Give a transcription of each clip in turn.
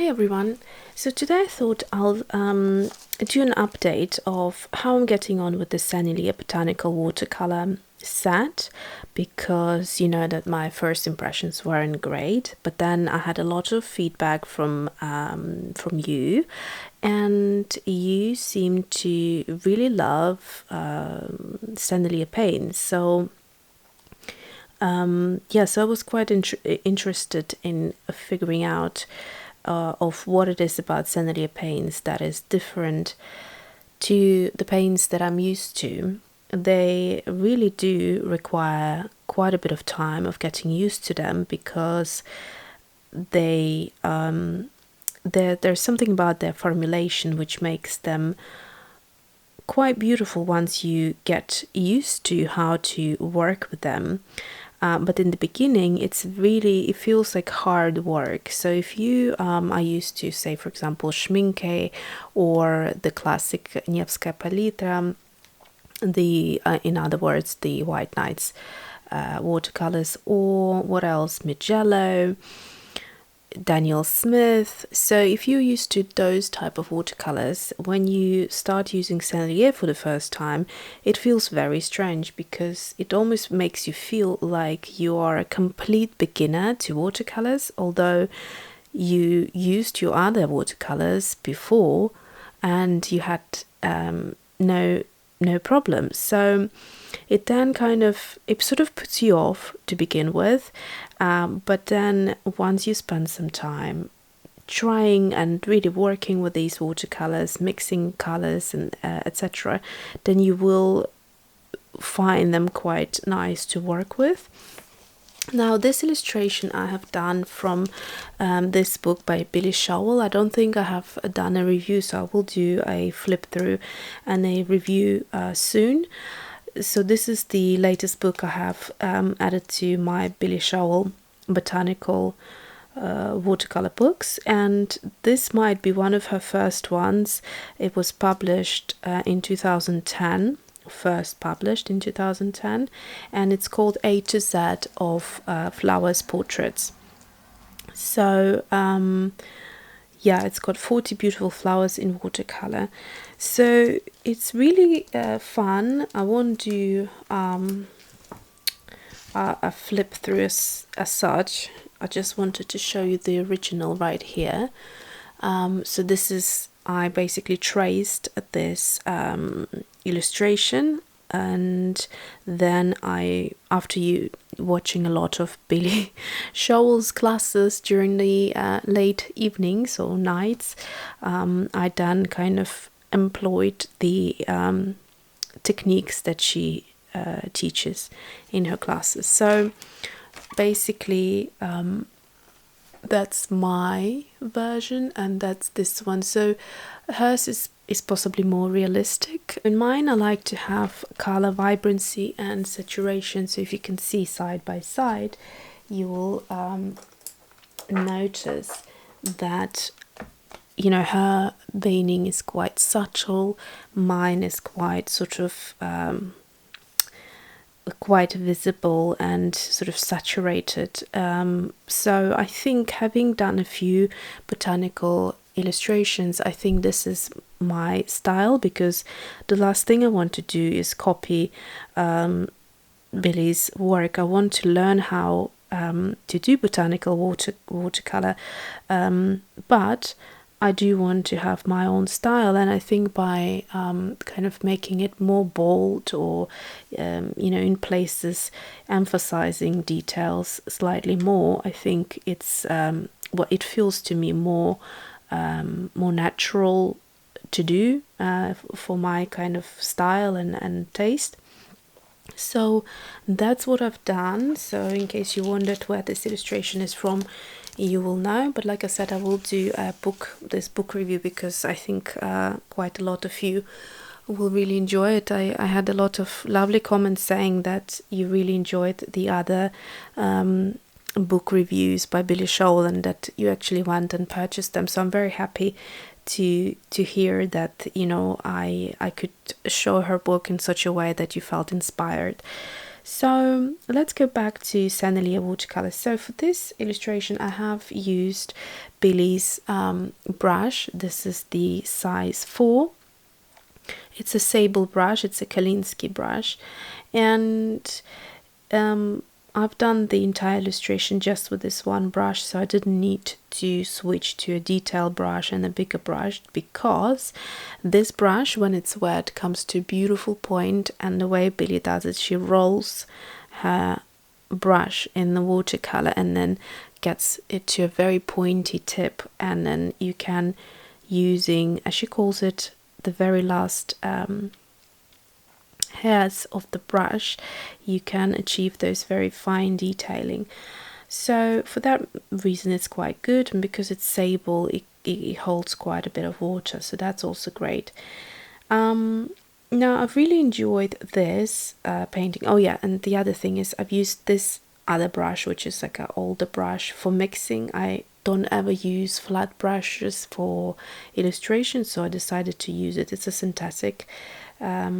Hi everyone. So today I thought I'll do an update of how I'm getting on with the Sennelier Botanical Watercolor Set, because you know that my first impressions weren't great, but then I had a lot of feedback from you, and you seem to really love Sennelier paints. So so I was quite interested in figuring out of what it is about Sennelier paints that is different to the paints that I'm used to. They really do require quite a bit of time of getting used to them, because there's something about their formulation which makes them quite beautiful once you get used to how to work with them. But in the beginning, it feels like hard work. So if you are used to, say, for example, Schminke or the classic Nevskaya palitra, in other words, the White Nights watercolors, or what else, Mugello, Daniel Smith. So if you're used to those type of watercolors, when you start using Sennelier for the first time, it feels very strange, because it almost makes you feel like you are a complete beginner to watercolors, although you used your other watercolors before and you had no problem. So it then it sort of puts you off to begin with, but then once you spend some time trying and really working with these watercolors, mixing colors and etc., then you will find them quite nice to work with. Now, this illustration I have done from this book by Showell. I don't think I have done a review, so I will do a flip through and a review soon. So this is the latest book I have added to my Showell Botanical watercolor books, and this might be one of her first ones. It was published in 2010, first published in 2010, and it's called A to Z of Flowers Portraits. So it's got 40 beautiful flowers in watercolor. So it's really fun. I won't do a flip through as such. I just wanted to show you the original right here. So this is, I basically traced this illustration, and then after you watching a lot of Billy Showell's classes during the late evenings or nights, I then kind of employed the techniques that she teaches in her classes. So basically that's my version, and that's this one. So hers is possibly more realistic. In mine, I like to have color vibrancy and saturation. So if you can see side by side, you will notice that, you know, her veining is quite subtle, mine is quite sort of quite visible and sort of saturated. So I think, having done a few botanical illustrations, I think this is my style, because the last thing I want to do is copy Billy's work. I want to learn how to do botanical watercolor, but I do want to have my own style, and I think by kind of making it more bold, or in places emphasizing details slightly more, I think it's it feels to me more natural to do for my kind of style and taste. So that's what I've done. So in case you wondered where this illustration is from, you will know. But like I said, I will do this book review, because I think quite a lot of you will really enjoy it. I had a lot of lovely comments saying that you really enjoyed the other book reviews by Showell, and that you actually went and purchased them. So I'm very happy to hear that, I could show her book in such a way that you felt inspired. So let's go back to Sennelier watercolor. So for this illustration I have used Billy's brush. This is the size 4. It's a sable brush, it's a Kalinsky brush, and I've done the entire illustration just with this one brush, so I didn't need to switch to a detail brush and a bigger brush, because this brush, when it's wet, comes to a beautiful point, and the way Billy does it, she rolls her brush in the watercolor and then gets it to a very pointy tip, and then you can, using, as she calls it, the very last hairs of the brush, you can achieve those very fine detailing. So for that reason it's quite good, and because it's sable, it holds quite a bit of water, so that's also great. Now I've really enjoyed this painting. Oh yeah, and the other thing is I've used this other brush, which is like an older brush, for mixing. I don't ever use flat brushes for illustration, so I decided to use it. It's a synthetic, I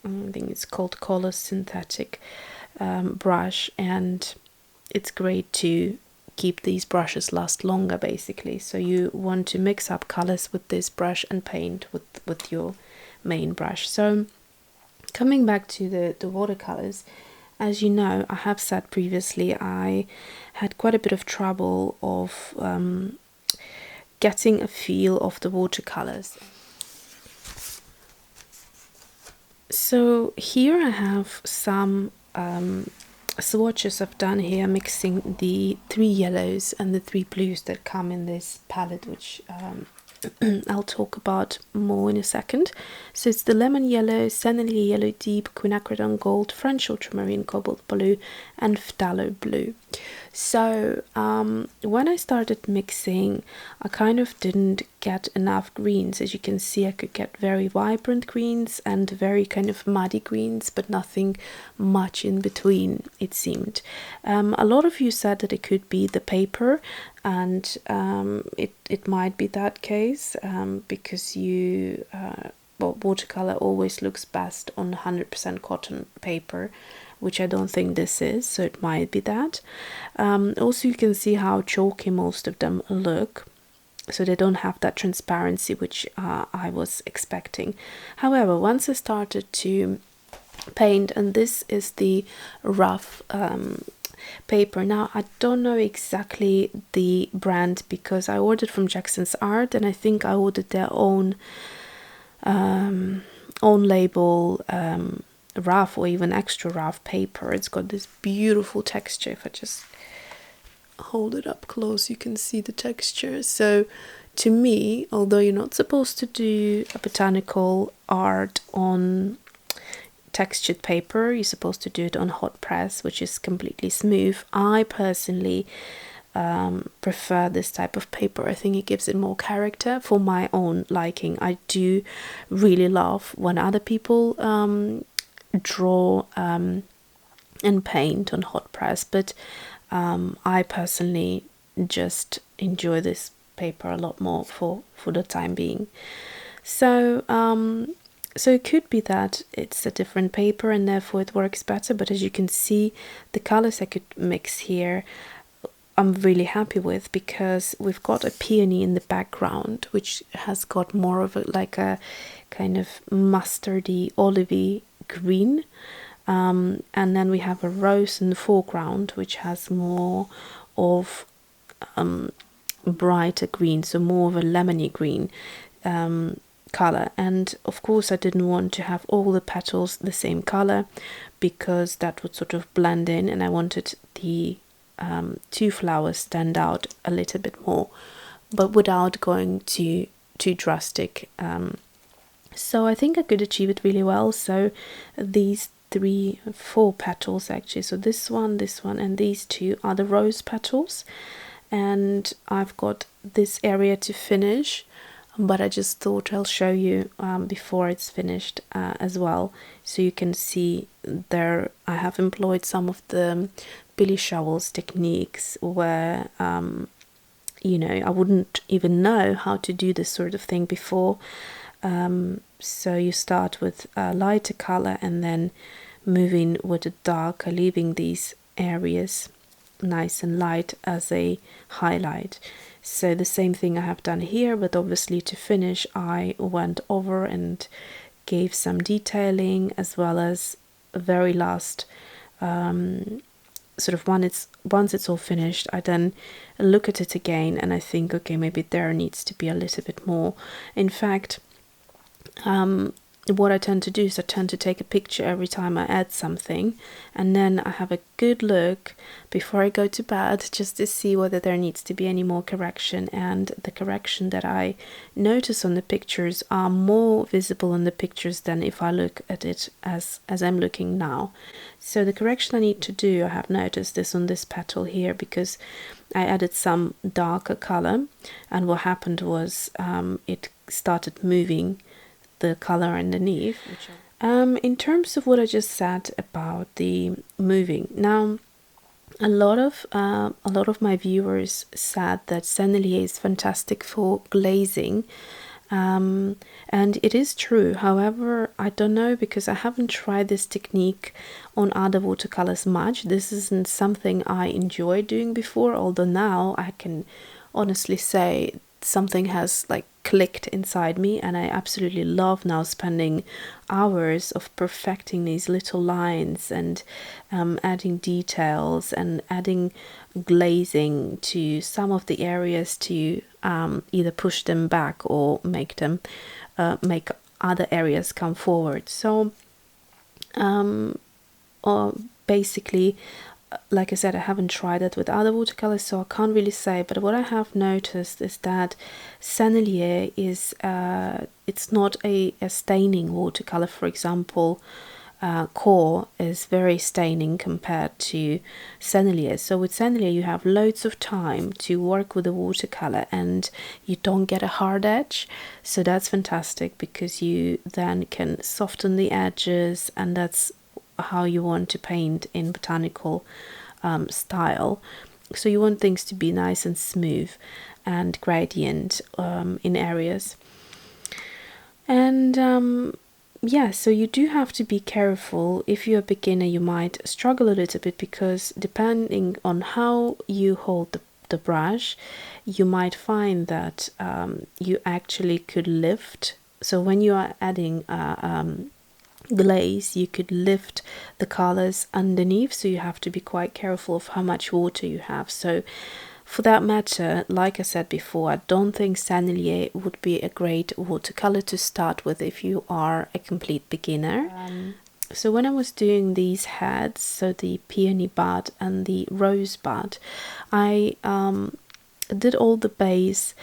think it's called Color Synthetic brush, and it's great to keep these brushes last longer, basically. So you want to mix up colors with this brush and paint with your main brush. So coming back to the watercolors, as you know, I have said previously, I had quite a bit of trouble of getting a feel of the watercolors. So here I have some swatches I've done here, mixing the 3 yellows and the 3 blues that come in this palette, which I'll talk about more in a second. So it's the lemon yellow, Sennelier yellow deep, quinacridone gold, French ultramarine cobalt blue, and phthalo blue. So when I started mixing, I kind of didn't get enough greens. As you can see, I could get very vibrant greens and very kind of muddy greens, but nothing much in between, it seemed. A lot of you said that it could be the paper, and it might be that case, because you well, watercolor always looks best on 100% cotton paper, which I don't think this is, so it might be that. Also, you can see how chalky most of them look, so they don't have that transparency which I was expecting. However, once I started to paint, and this is the rough paper. Now I don't know exactly the brand, because I ordered from Jackson's Art, and I think I ordered their own label rough or even extra rough paper. It's got this beautiful texture. If I just hold it up close, you can see the texture. So to me, although you're not supposed to do a botanical art on textured paper, you're supposed to do it on hot press, which is completely smooth. I personally prefer this type of paper. I think it gives it more character for my own liking. I do really love when other people draw and paint on hot press, but I personally just enjoy this paper a lot more for the time being. So so it could be that it's a different paper and therefore it works better, but as you can see, the colors I could mix here I'm really happy with, because we've got a peony in the background which has got more of a like a kind of mustardy olivey green, and then we have a rose in the foreground which has more of brighter green, so more of a lemony green color. And of course I didn't want to have all the petals the same color, because that would sort of blend in, and I wanted the 2 flowers stand out a little bit more, but without going too drastic. So I think I could achieve it really well. So these 4 petals actually, so this one, and these 2 are the rose petals, and I've got this area to finish, but I just thought I'll show you before it's finished as well, so you can see there I have employed some of the Billy Showell's techniques where you know, I wouldn't even know how to do this sort of thing before. So you start with a lighter color and then moving with the darker, leaving these areas nice and light as a highlight. So the same thing I have done here, but obviously to finish I went over and gave some detailing, as well as a very last sort of once it's all finished, I then look at it again and I think, okay, maybe there needs to be a little bit more. In fact, what I tend to do is I tend to take a picture every time I add something, and then I have a good look before I go to bed just to see whether there needs to be any more correction. And the correction that I notice on the pictures are more visible in the pictures than if I look at it as I'm looking now. So the correction I need to do, I have noticed this on this petal here, because I added some darker color, and what happened was it started moving the color underneath. In terms of what I just said about the moving, now a lot of my viewers said that Sennelier is fantastic for glazing, and it is true. However, I don't know, because I haven't tried this technique on other watercolors much. This isn't something I enjoyed doing before, although now I can honestly say something has like clicked inside me, and I absolutely love now spending hours of perfecting these little lines and adding details and adding glazing to some of the areas to either push them back or make them make other areas come forward. So basically, like I said, I haven't tried it with other watercolors, so I can't really say. But what I have noticed is that Sennelier is it's not a staining watercolor. For example, Core is very staining compared to Sennelier. So with Sennelier you have loads of time to work with the watercolor and you don't get a hard edge. So that's fantastic, because you then can soften the edges, and that's how you want to paint in botanical style. So you want things to be nice and smooth and gradient in areas. And yeah, so you do have to be careful. If you're a beginner, you might struggle a little bit, because depending on how you hold the brush, you might find that you actually could lift. So when you are adding glaze, you could lift the colors underneath, so you have to be quite careful of how much water you have. So for that matter, like I said before, I don't think Sennelier would be a great watercolor to start with if you are a complete beginner. So when I was doing these heads, so the peony bud and the rosebud, I did all the base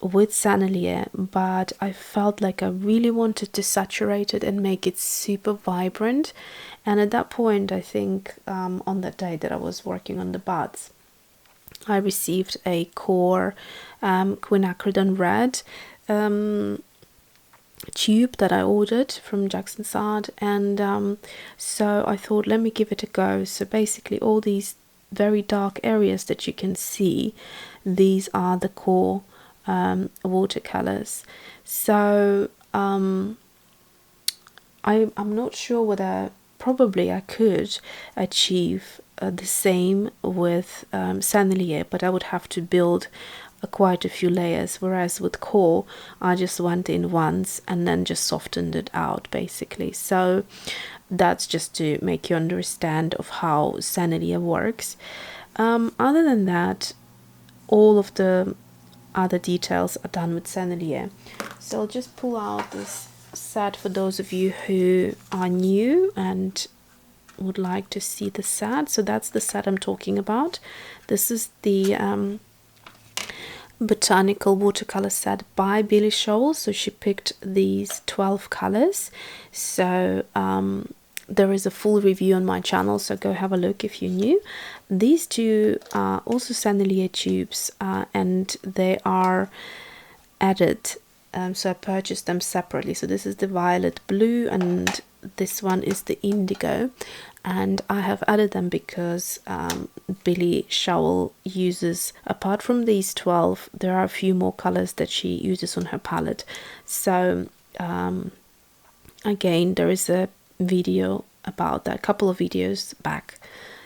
with Sennelier, but I felt like I really wanted to saturate it and make it super vibrant. And at that point, I think on that day that I was working on the buds, I received a Core quinacridone red tube that I ordered from Jackson's Art, and so I thought, let me give it a go. So basically all these very dark areas that you can see, these are the Core watercolors. So I'm not sure whether probably I could achieve the same with Sennelier, but I would have to build quite a few layers, whereas with Core I just went in once and then just softened it out basically. So that's just to make you understand of how Sennelier works. Other than that, all of the other details are done with Sennelier. So I'll just pull out this set for those of you who are new and would like to see the set. So that's the set I'm talking about. This is the Botanical Watercolor Set by Showell. So she picked these 12 colors. So there is a full review on my channel, so go have a look if you're new. These two are also Sennelier tubes, and they are added, so I purchased them separately. So this is the violet blue and this one is the indigo, and I have added them because Showell uses, apart from these 12, there are a few more colors that she uses on her palette. So again, there is a video about that, a couple of videos back,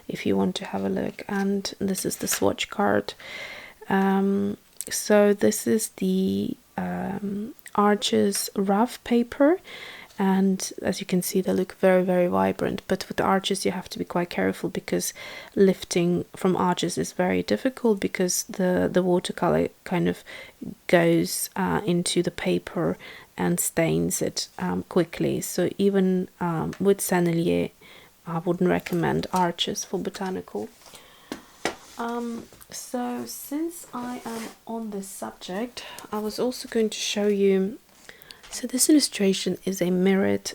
if you want to have a look. And this is the swatch card. So this is the Arches rough paper, and as you can see, they look very, very vibrant. But with the Arches you have to be quite careful, because lifting from Arches is very difficult, because the watercolor kind of goes into the paper and stains it quickly. So even with Sennelier, I wouldn't recommend Arches for botanical. So since I am on this subject, I was also going to show you. So this illustration is a mirrored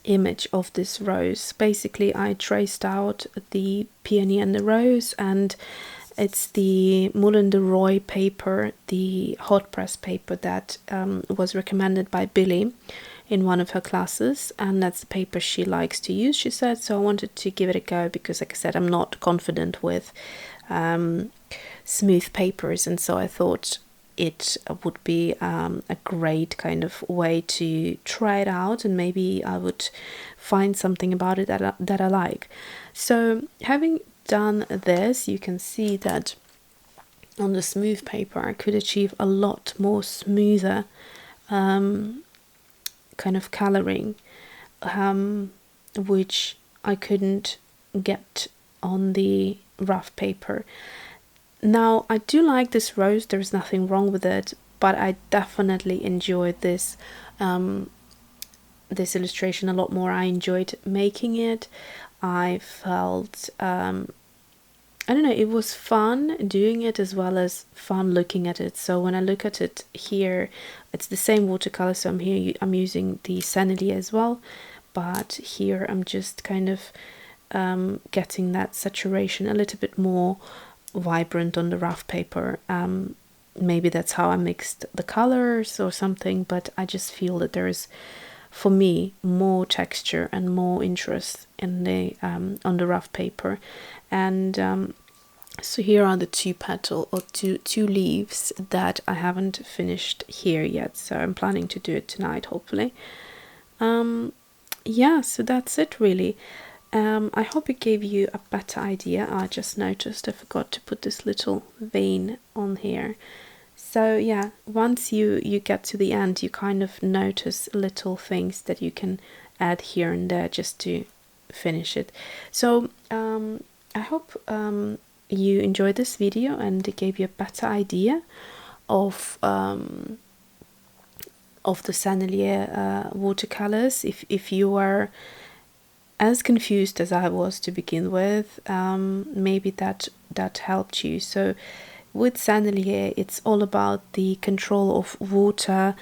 image of this rose. Basically, I traced out the peony and the rose, and it's the Moulin de Roy paper, the hot press paper that was recommended by Billy in one of her classes, and that's the paper she likes to use, she said. So I wanted to give it a go, because like I said, I'm not confident with smooth papers, and so I thought it would be a great kind of way to try it out, and maybe I would find something about it that I like. So having done this, you can see that on the smooth paper I could achieve a lot more smoother kind of coloring, which I couldn't get on the rough paper. Now, I do like this rose, there's nothing wrong with it, but I definitely enjoyed this this illustration a lot more. I enjoyed making it. I felt I don't know, it was fun doing it as well as fun looking at it. So when I look at it here, it's the same watercolor, so I'm using the Sennelier as well, but here I'm just kind of getting that saturation a little bit more vibrant on the rough paper. Maybe that's how I mixed the colors or something, but I just feel that there is, for me, more texture and more interest in the on the rough paper. And so here are the two leaves that I haven't finished here yet, so I'm planning to do it tonight, hopefully. Yeah, so that's it really. I hope it gave you a better idea. I just noticed I forgot to put this little vein on here. So yeah, once you get to the end, you kind of notice little things that you can add here and there just to finish it. So I hope you enjoyed this video and it gave you a better idea of the Sennelier watercolors. If you are as confused as I was to begin with, maybe that helped you. So with Sennelier, it's all about the control of water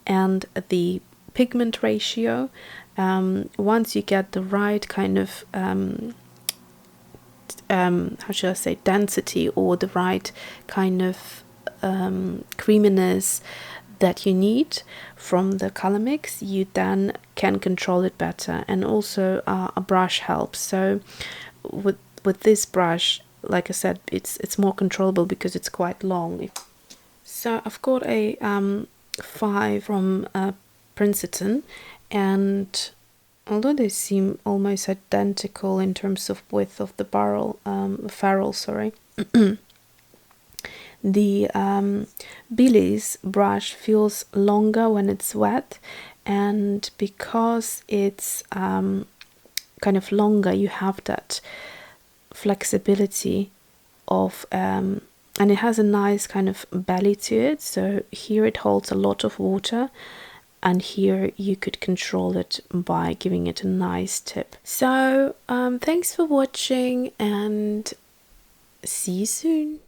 and the pigment ratio. Once you get the right kind of how should I say, density, or the right kind of creaminess that you need from the color mix, you then can control it better. And also a brush helps. So with this brush, like I said, it's more controllable because it's quite long. So I've got a 5 from Princeton, and although they seem almost identical in terms of width of the ferrule, sorry. The Billy's brush feels longer when it's wet, and because it's kind of longer, you have that flexibility of and it has a nice kind of belly to it. So here it holds a lot of water, and here you could control it by giving it a nice tip. So thanks for watching, and see you soon.